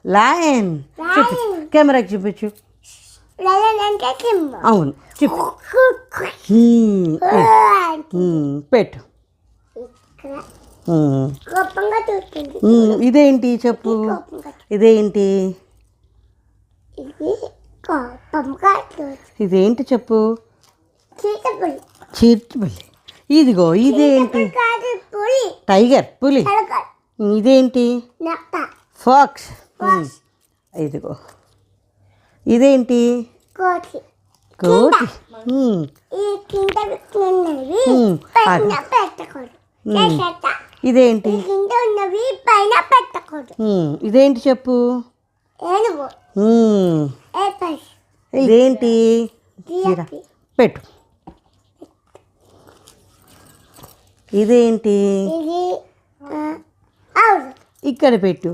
Lion. చూపించు, కెమెరాకి చూపించు. అవును, చెప్పు. పెట్టు. ఇదేంటి చెప్పు, ఇదేంటి, ఇదేంటి చెప్పు. చీర్చిపల్లి. ఇదిగో ఇదేంటి, టైగర్, పులి. ఇదేంటి, ఫాక్స్. ఇదిగో ఇదేంటి, కోటి. ఇదేంటి, ఇదేంటి చెప్పు. ఇదేంటి, పెట్టు. ఇదేంటి, ఇక్కడ పెట్టు.